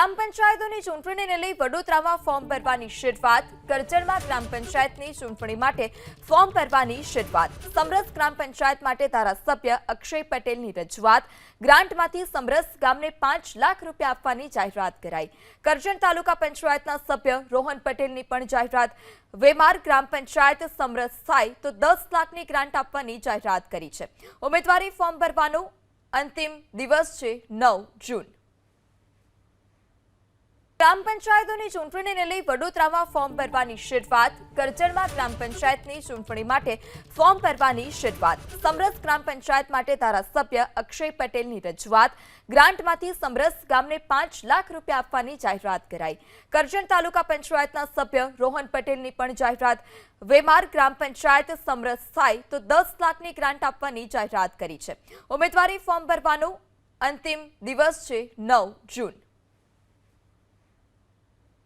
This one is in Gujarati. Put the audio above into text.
ગ્રામ પંચાયતોની ચૂંટણીને લઈ વડોદરામાં ફોર્મ ભરવાની શરૂઆત. કરજણમાં ગ્રામ પંચાયતની ચૂંટણી માટે ફોર્મ ભરવાની શરૂઆત. સમરસ ગ્રામ પંચાયત માટે ધારાસભ્ય અક્ષય પટેલની રજૂઆત. ગ્રાન્ટમાંથી સમરસ ગામને 5 લાખ રૂપિયા આપવાની જાહેરાત કરાઈ. કરજણ તાલુકા પંચાયતના સભ્ય રોહન પટેલની પણ જાહેરાત. વેમાર ગ્રામ પંચાયત સમરસ થાય તો 10 લાખની ગ્રાન્ટ આપવાની જાહેરાત કરી છે. ઉમેદવારી ફોર્મ ભરવાનો અંતિમ દિવસ છે 9 જૂન. ગ્રામ પંચાયતોની ચૂંટણીને લઈ વડોદરામાં ફોર્મ ભરવાની શરૂઆત. કરજણમાં ગ્રામ પંચાયતની ચૂંટણી માટે ફોર્મ ભરવાની શરૂઆત. સમરસ ગ્રામ પંચાયત માટે ધારાસભ્ય અક્ષય પટેલની રજૂઆત. ગ્રાન્ટમાંથી સમરસ ગામને 5 લાખ રૂપિયા આપવાની જાહેરાત કરાઈ. કરજણ તાલુકા પંચાયતના સભ્ય રોહન પટેલની પણ જાહેરાત. વેમાર ગ્રામ પંચાયત સમરસ થાય તો 10 લાખની ગ્રાન્ટ આપવાની જાહેરાત કરી છે. ઉમેદવારી ફોર્મ ભરવાનો અંતિમ દિવસ છે 9 જૂન.